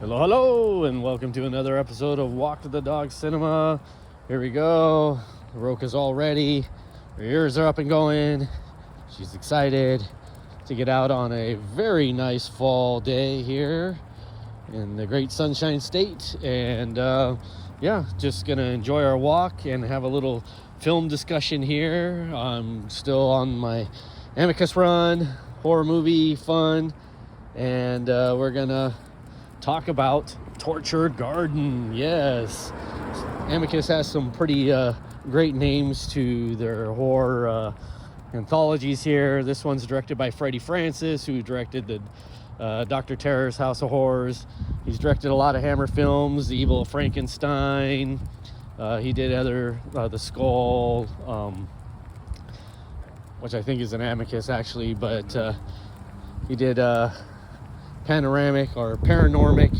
Hello, and welcome to another episode of Walk to the Dog Cinema. Here we go. Roka's all ready. Her ears are up and going. She's excited to get out on a very nice fall day here in the great Sunshine State. And just gonna enjoy our walk and have a little film discussion here. I'm still on my Amicus run, horror movie fun, and we're gonna talk about Torture Garden. Yes, Amicus has some pretty great names to their horror anthologies here. This one's directed by Freddie Francis, who directed the Dr. Terror's House of Horrors. He's directed a lot of Hammer films, The Evil of Frankenstein. He did The Skull, which I think is an Amicus actually, but he did Panoramic or Paranormic,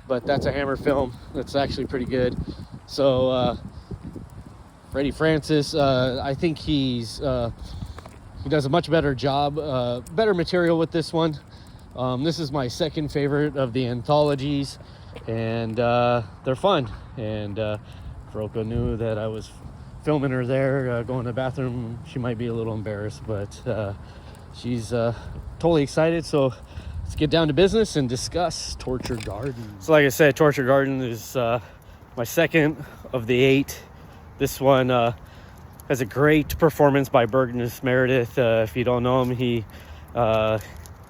but that's a Hammer film. That's actually pretty good. So Freddie Francis, I think he does a much better job, better material with this one. This is my second favorite of the anthologies, and they're fun. And Roka knew that I was filming her there, going to the bathroom. She might be a little embarrassed, but she's totally excited. So let's get down to business and discuss Torture Garden. So like I said, Torture Garden is my second of the 8. This one has a great performance by Burgess Meredith. If you don't know him, he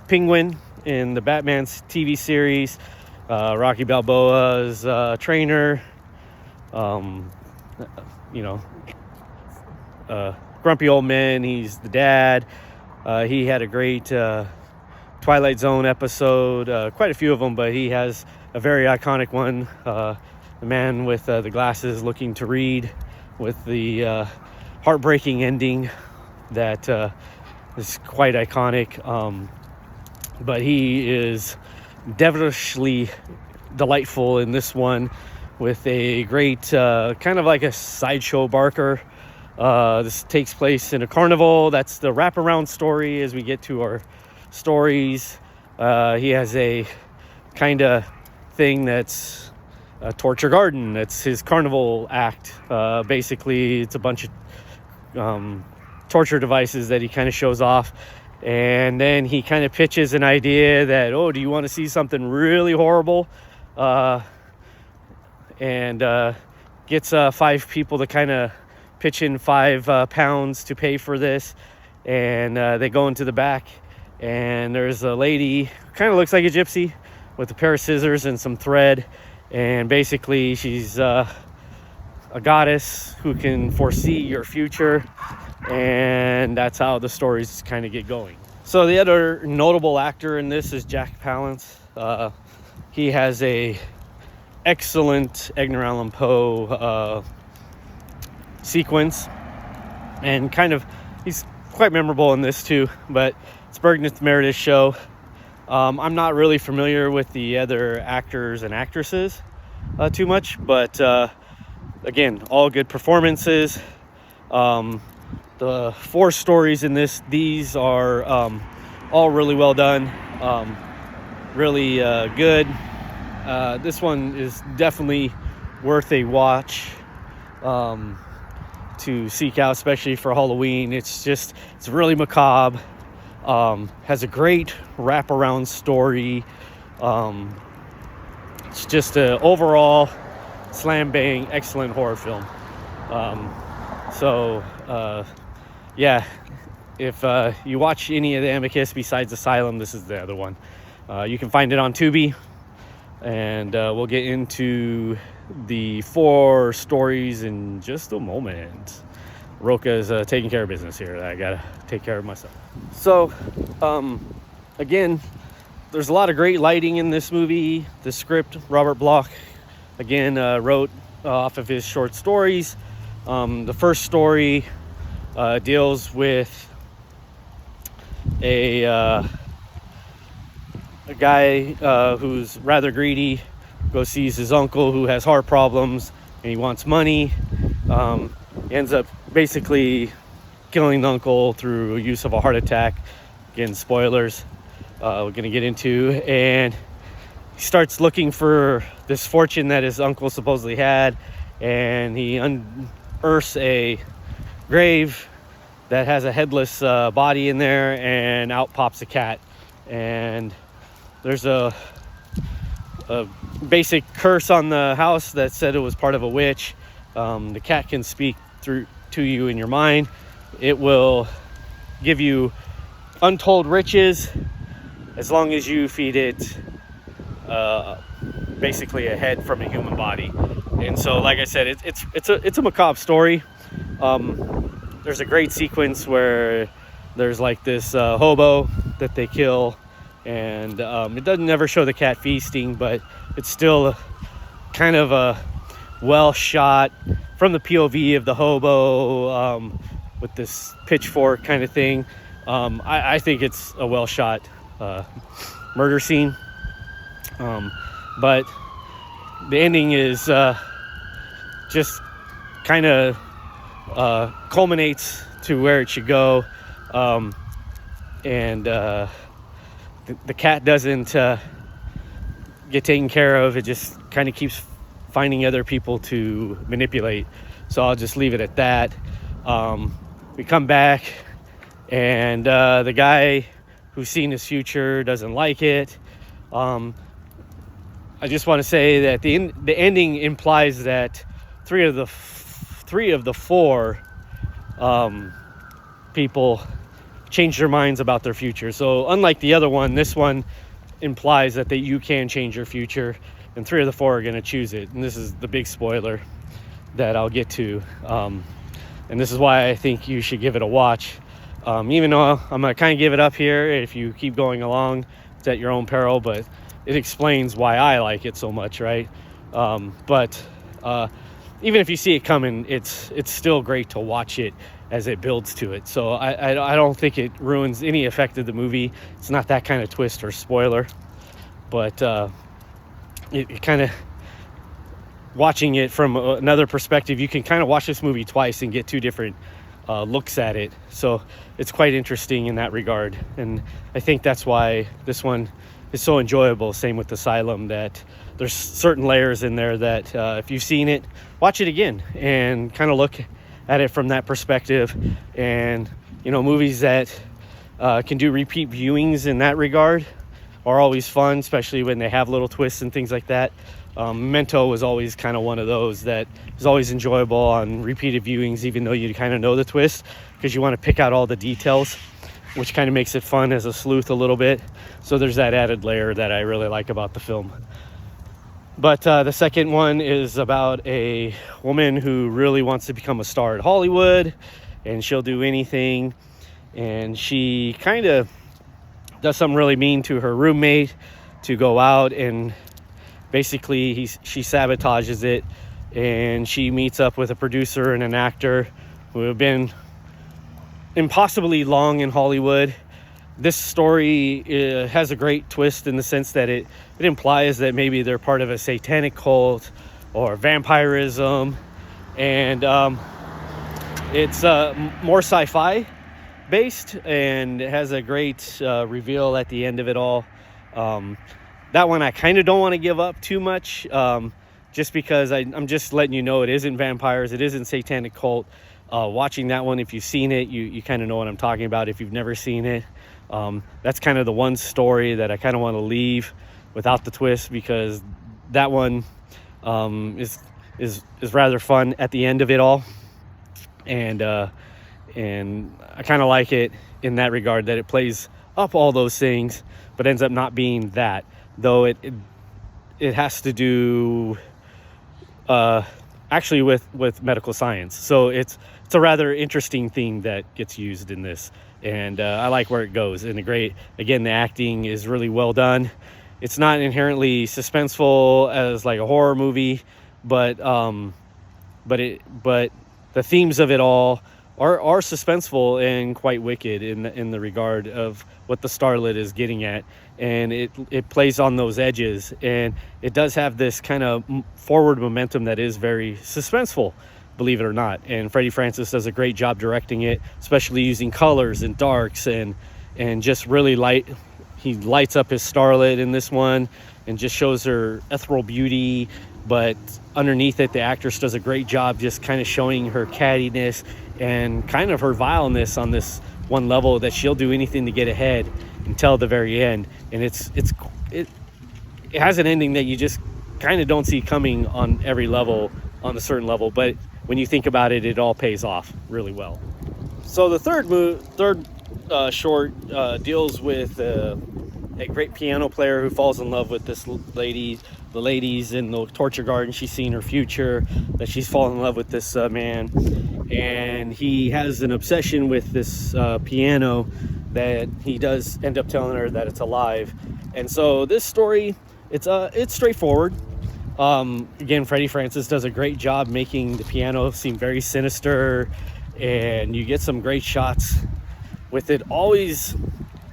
Penguin in the Batman TV series, Rocky Balboa's trainer, Grumpy Old Man, he's the dad. He had a great Twilight Zone episode, quite a few of them, but he has a very iconic one, the man with the glasses looking to read, with the heartbreaking ending that is quite iconic. But he is devilishly delightful in this one, with a great kind of like a sideshow barker. This takes place in a carnival. That's the wraparound story as we get to our stories. He has a kind of thing that's a Torture Garden. That's his carnival act. Basically, it's a bunch of torture devices that he kind of shows off. And then he kind of pitches an idea that, do you want to see something really horrible? And gets 5 people to kind of pitch in 5 pounds to pay for this. And they go into the back, and there's a lady who kind of looks like a gypsy with a pair of scissors and some thread. And basically she's a goddess who can foresee your future, and that's how the stories kind of get going. So the other notable actor in this is Jack Palance. He has a excellent Edgar Allan Poe sequence, and kind of he's quite memorable in this too. But it's Burgess Meredith's show. I'm not really familiar with the other actors and actresses too much, but again, all good performances. The 4 stories in these are all really well done, really good. This one is definitely worth a watch to seek out, especially for Halloween. It's really macabre. Has a great wraparound story. It's just an overall slam bang, excellent horror film. If you watch any of the Amicus besides Asylum, this is the other one. You can find it on Tubi, and we'll get into the 4 stories in just a moment. Roka is taking care of business here. I gotta take care of myself. So, again, there's a lot of great lighting in this movie. The script, Robert Bloch, again, wrote off of his short stories. The first story deals with a guy who's rather greedy, goes sees his uncle who has heart problems, and he wants money. He ends up basically killing the uncle through use of a heart attack. Again, spoilers we're going to get into. And starts looking for this fortune that his uncle supposedly had, and he unearths a grave that has a headless body in there, and out pops a cat. And there's a basic curse on the house that said it was part of a witch. The cat can speak through to you in your mind. It will give you untold riches as long as you feed it basically a head from a human body. And so, like I said, it's a macabre story. There's a great sequence where there's like this hobo that they kill, and it doesn't ever show the cat feasting, but it's still kind of a well shot from the POV of the hobo with this pitchfork kind of thing. I think it's a well shot murder scene, but the ending is just kind of culminates to where it should go, and the cat doesn't get taken care of. It just kind of keeps finding other people to manipulate. So I'll just leave it at that. We come back, and the guy who's seen his future doesn't like it. I just want to say that the ending implies that three of the four people change their minds about their future. So unlike the other one, this one implies that you can change your future, and 3 of the 4 are going to choose it. And this is the big spoiler that I'll get to. And this is why I think you should give it a watch. Even though I'm going to kind of give it up here, if you keep going along, it's at your own peril, but it explains why I like it so much, right? But even if you see it coming, it's still great to watch it as it builds to it. So I don't think it ruins any effect of the movie. It's not that kind of twist or spoiler, but it kind of, watching it from another perspective, you can kind of watch this movie twice and get 2 different looks at it. So it's quite interesting in that regard, and I think that's why this one is so enjoyable. Same with Asylum, that there's certain layers in there that if you've seen it, watch it again and kind of look at it from that perspective. And movies that can do repeat viewings in that regard are always fun, especially when they have little twists and things like that. Memento was always kind of one of those that is always enjoyable on repeated viewings, even though you kind of know the twist, because you want to pick out all the details, which kind of makes it fun as a sleuth a little bit. So there's that added layer that I really like about the film. But the second one is about a woman who really wants to become a star at Hollywood, and she'll do anything. And she kind of does something really mean to her roommate to go out, and basically she sabotages it, and she meets up with a producer and an actor who have been impossibly long in Hollywood. This story has a great twist in the sense that it implies that maybe they're part of a satanic cult or vampirism, and it's more sci-fi based, and it has a great reveal at the end of it all. That one I kind of don't want to give up too much, just because I'm just letting you know it isn't vampires, it isn't satanic cult. Watching that one, if you've seen it, you kind of know what I'm talking about. If you've never seen it, that's kind of the one story that I kind of want to leave without the twist, because that one is rather fun at the end of it all, and I kind of like it in that regard, that it plays up all those things but ends up not being that, though it has to do actually with medical science. So it's a rather interesting thing that gets used in this, and I like where it goes. And the acting is really well done. It's not inherently suspenseful as like a horror movie, but the themes of it all are suspenseful and quite wicked in the regard of what the starlet is getting at, and it plays on those edges, and it does have this kind of forward momentum that is very suspenseful, believe it or not. And Freddie Francis does a great job directing it, especially using colors and darks and just really light. he lights up his starlet in this one and just shows her ethereal beauty, but underneath it, the actress does a great job just kind of showing her cattiness and kind of her vileness on this one level, that she'll do anything to get ahead until the very end. And it has an ending that you just kind of don't see coming on every level, on a certain level, but when you think about it, it all pays off really well. So the third short deals with a great piano player who falls in love with this lady. The lady's in the torture garden. She's seen her future, that she's fallen in love with this man, and he has an obsession with this piano, that he does end up telling her that it's alive. And so this story, it's straightforward. Again, Freddie Francis does a great job making the piano seem very sinister, and you get some great shots with it always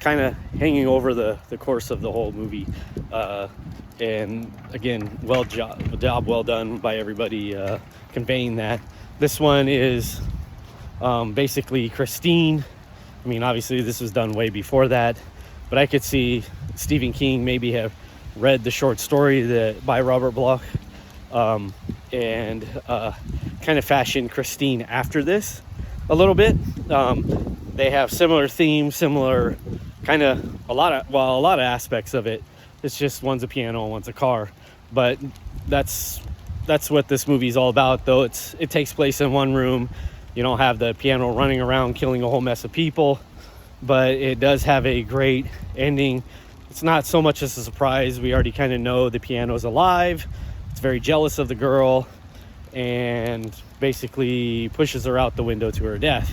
kind of hanging over the course of the whole movie. And again, job well done by everybody conveying that. This one is basically Christine. I mean, obviously this was done way before that, but I could see Stephen King maybe have read the short story by Robert Bloch, and kind of fashioned Christine after this a little bit. They have similar themes, similar kind of a lot of aspects of it. It's just one's a piano and one's a car, but that's what this movie is all about. Though it takes place in one room, you don't have the piano running around killing a whole mess of people, but it does have a great ending. It's not so much as a surprise. We already kind of know the piano's alive. It's very jealous of the girl and basically pushes her out the window to her death.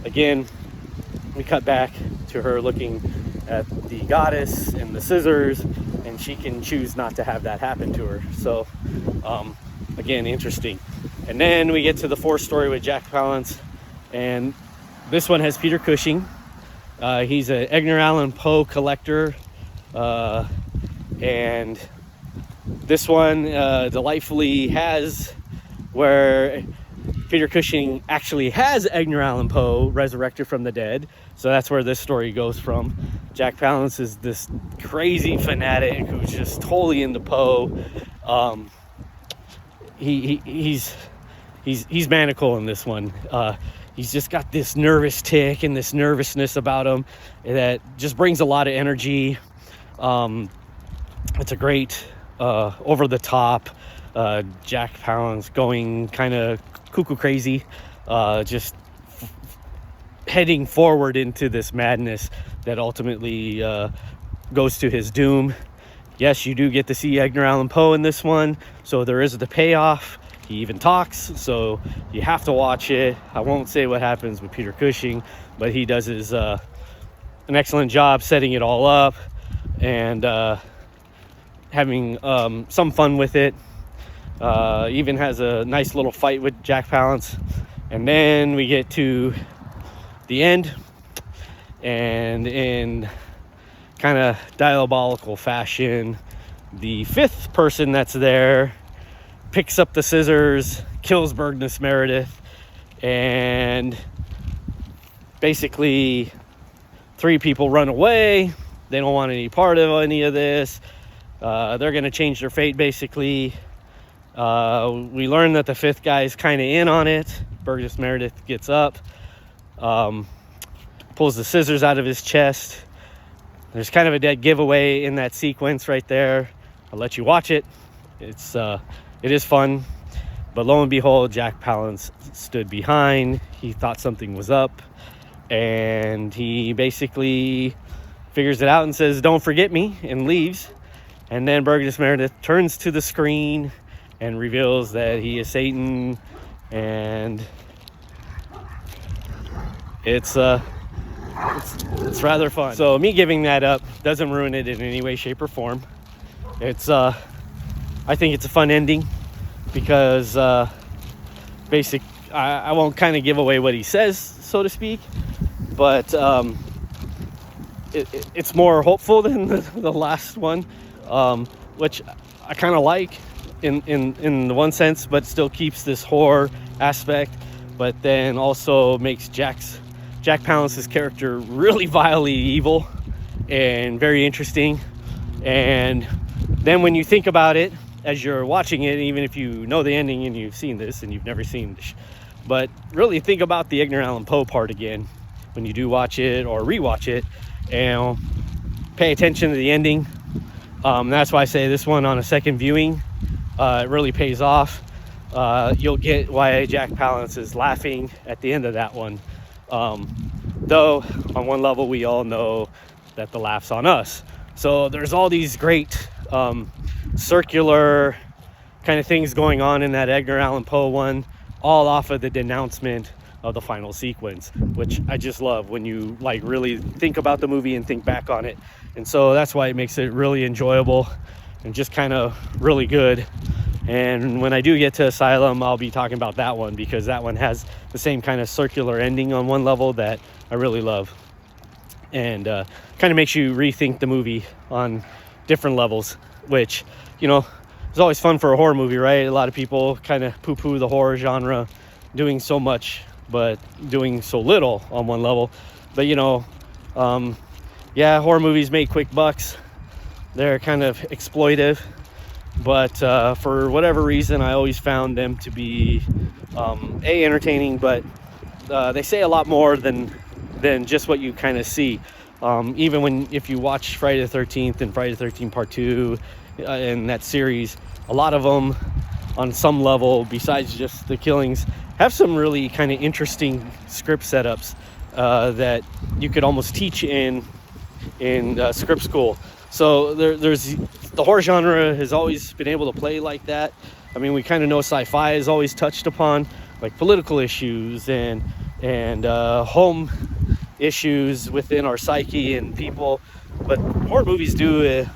Again, we cut back to her looking at the goddess and the scissors, and she can choose not to have that happen to her. So again, interesting. And then we get to the fourth story with Jack Palance, and this one has Peter Cushing. He's an Edgar Allan Poe collector, and this one delightfully has where Peter Cushing actually has Edgar Allan Poe resurrected from the dead. So that's where this story goes from. Jack Palance is this crazy fanatic who's just totally into Poe. He's maniacal in this one. He's just got this nervous tick and this nervousness about him that just brings a lot of energy. It's a great over the top Jack Palance going kind of cuckoo crazy, just heading forward into this madness that ultimately goes to his doom. Yes, you do get to see Edgar Allan Poe in this one, so there is the payoff. He even talks, so you have to watch it. I won't say what happens with Peter Cushing, but he does an excellent job setting it all up and having some fun with it. Even has a nice little fight with Jack Palance. And then we get to the end, and in kind of diabolical fashion, the fifth person that's there picks up the scissors, kills Burgess Meredith, and basically 3 people run away. They don't want any part of any of this. They're going to change their fate, basically. We learn that the 5th guy is kind of in on it. Burgess Meredith gets up, pulls the scissors out of his chest. There's kind of a dead giveaway in that sequence right there. I'll let you watch it. It is fun, but lo and behold, Jack Palance stood behind. He thought something was up, and he basically figures it out and says, "Don't forget me," and leaves. And then Burgess Meredith turns to the screen and reveals that he is Satan, and it's rather fun. So me giving that up doesn't ruin it in any way, shape, or form. I think it's a fun ending because I won't kind of give away what he says, so to speak, but it's more hopeful than the last one, which I kind of like in one sense, but still keeps this horror aspect, but then also makes Jack Palance's character really vilely evil, and very interesting. And then when you think about it as you're watching it, even if you know the ending and you've seen this and you've never seen this, but really think about the Edgar Allan Poe part again when you do watch it or rewatch it, and pay attention to the ending. That's why I say this one on a second viewing, it really pays off. You'll get why Jack Palance is laughing at the end of that one. Though on one level we all know that the laugh's on us. So there's all these great circular kind of things going on in that Edgar Allan Poe one, all off of the denouncement of the final sequence, which I just love when you like really think about the movie and think back on it. And so that's why it makes it really enjoyable and just kind of really good. And when I do get to Asylum, I'll be talking about that one, because that one has the same kind of circular ending on one level that I really love, and kind of makes you rethink the movie on different levels, which, you know, is always fun for a horror movie, right? A lot of people kind of poo-poo the horror genre, doing so much but doing so little on one level. But, you know, yeah, horror movies make quick bucks. They're kind of exploitive, but for whatever reason, I always found them to be entertaining, but they say a lot more than just what you kind of see. Even if you watch Friday the 13th and Friday the 13th Part 2 in that series, a lot of them on some level, besides just the killings, have some really kind of interesting script setups that you could almost teach in script school. So there's the horror genre has always been able to play like that. I mean, we kind of know sci-fi is always touched upon, like political issues and home issues within our psyche and people. But horror movies do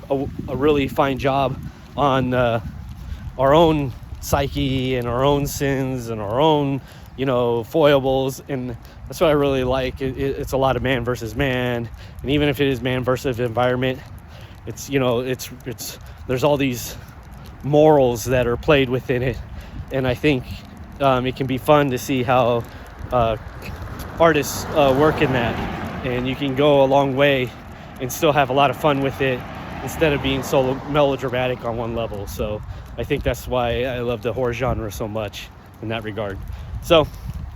a really fine job on our own psyche and our own sins and our own, you know, foibles. And that's what I really like. It's a lot of man versus man. And even if it is man versus environment, it's, you know, it's there's all these morals that are played within it. And I think it can be fun to see how artists work in that, and you can go a long way and still have a lot of fun with it instead of being so melodramatic on one level. So I think that's why I love the horror genre so much in that regard. So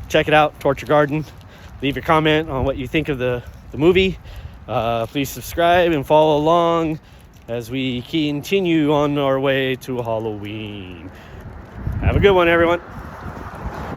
check it out, Torture Garden. Leave your comment on what you think of the movie. Please subscribe and follow along as we continue on our way to Halloween. Have a good one, everyone.